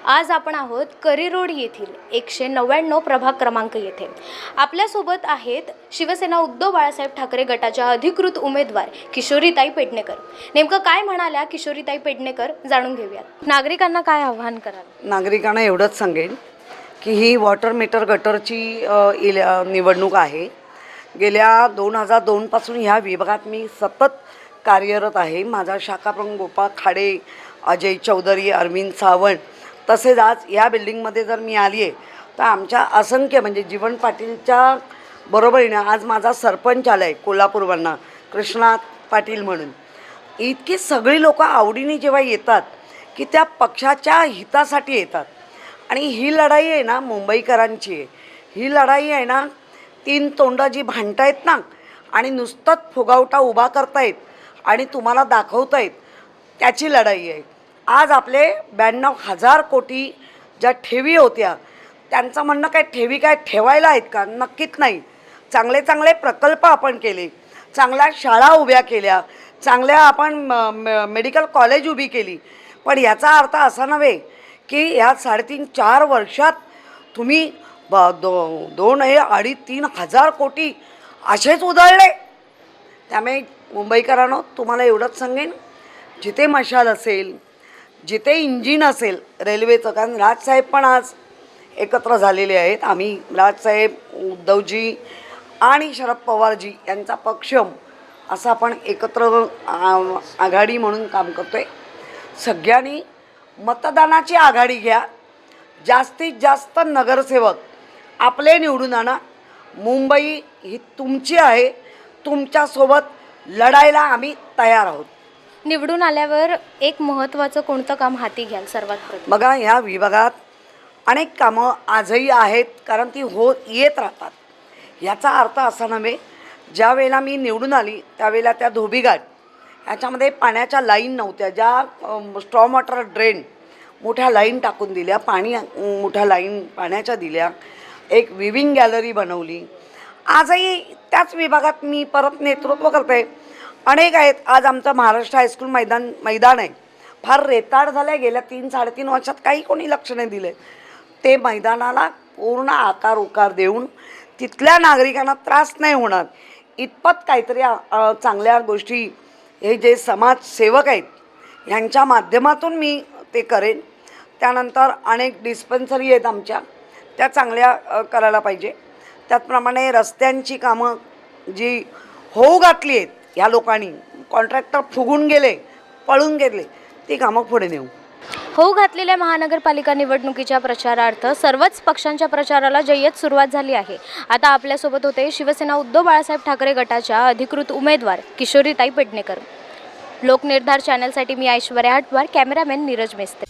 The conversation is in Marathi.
आज आपण आहोत करी रोड येथील 199 प्रभाग क्रमांक येथे। आपल्यासोबत आहेत शिवसेना उद्धव बाळासाहेब ठाकरे गटाच्या अधिकृत उमेदवार किशोरीताई पेडणेकर। नेमकं काय म्हणाल्या किशोरीताई पेडणेकर जाणून घेऊयात। नागरिकांना काय आव्हान कराल? नागरिकांना एवढंच सांगेन की ही वॉटर मीटर गटरची निवडणूक आहे। गेल्या 2002 पासून ह्या विभागात मी सतत कार्यरत आहे। माझा शाखा प्रमुख गोपाळ खाडे, अजय चौधरी, अरविंद सावंत, तसेच आज या बिल्डिंगमध्ये जर मी आली आहे तर आमच्या असंख्य म्हणजे जीवन पाटीलच्या बरोबरीने आज माझा सरपंच आला आहे कोल्हापूरवरनं, कृष्णा पाटील म्हणून। इतकी सगळी लोक आवडीने जेव्हा येतात की त्या पक्षाच्या हितासाठी येतात। आणि ही लढाई आहे ना मुंबईकरांची आहे। ही लढाई आहे ना तीन तोंडं जी भांडतायत ना आणि नुसतंच फुगावटा उभा करतायत आणि तुम्हाला दाखवतायत त्याची लढाई आहे। आज आपले 92,000 कोटी ज्या ठेवी होत्या त्यांचं म्हणणं काय ठेवी काय ठेवायला आहेत का? नक्कीच नाही। चांगले चांगले प्रकल्प आपण केले, चांगल्या शाळा उभ्या केल्या, चांगल्या आपण मेडिकल कॉलेज उभी केली, पण याचा अर्थ असा नव्हे की ह्या 3.5-4 वर्षात तुम्ही 2,500-3,000 कोटी असेच उधळले। त्यामुळे मुंबईकरांनो तुम्हाला एवढंच सांगेन, जिथे मशाल असेल, जिथे इंजिन असेल रेल्वेचं, कारण राजसाहेब पण आज एकत्र झालेले आहेत। आम्ही राजसाहेब, उद्धवजी आणि शरद पवारजी यांचा पक्ष असं आपण एकत्र आघाडी म्हणून काम करतो आहे। सगळ्यांनी मतदानाची आघाडी घ्या, जास्तीत जास्त नगरसेवक आपले निवडून आणा। मुंबई ही तुमची आहे, तुमच्यासोबत लढायला आम्ही तयार आहोत। निवडून आल्यावर एक महत्त्वाचं कोणतं काम हाती घ्याल सर्वात प्रथम? बघा, ह्या विभागात अनेक कामं आजही आहेत, कारण ती येत राहतात। याचा अर्थ असा नव्हे, ज्या वेळेला मी निवडून आली त्यावेळेला त्या धोबीघाट याच्यामध्ये पाण्याच्या लाईन नव्हत्या, ज्या स्ट्रॉम वॉटर ड्रेन मोठ्या लाईन टाकून दिल्या, मोठ्या लाईन पाण्याच्या दिल्या, एक विविंग गॅलरी बनवली। आजही त्याच विभागात मी परत नेतृत्व करते। अनेक आहेत। आज आमचं महाराष्ट्र हायस्कूल मैदान आहे, फार रेताड झालं आहे। गेल्या 3-3.5 वर्षात काही कोणी लक्ष नाही दिलं। ते मैदानाला पूर्ण आकार उकार देऊन तिथल्या नागरिकांना त्रास नाही होणार इतपत काहीतरी चांगल्या गोष्टी हे जे समाजसेवक आहेत ह्यांच्या माध्यमातून मी ते करेन। त्यानंतर अनेक डिस्पेन्सरी आहेत आमच्या, त्या चांगल्या करायला पाहिजे। त्याचप्रमाणे रस्त्यांची कामं जी होऊ घातली आहेत ह्या लोकांनी, कॉन्ट्रॅक्टर फुगून गेले, पळून गेले, ती कामं पुढे नेऊ। होऊ घातलेल्या महानगरपालिका निवडणुकीच्या प्रचारार्थ सर्वच पक्षांच्या प्रचाराला जय्यत सुरुवात झाली आहे। आता आपल्यासोबत होते शिवसेना उद्धव बाळासाहेब ठाकरे गटाच्या अधिकृत उमेदवार किशोरीताई पेडणेकर। लोकनिर्धार चॅनलसाठी मी ऐश्वर्या हटवार, कॅमेरामॅन नीरज मेस्त्री।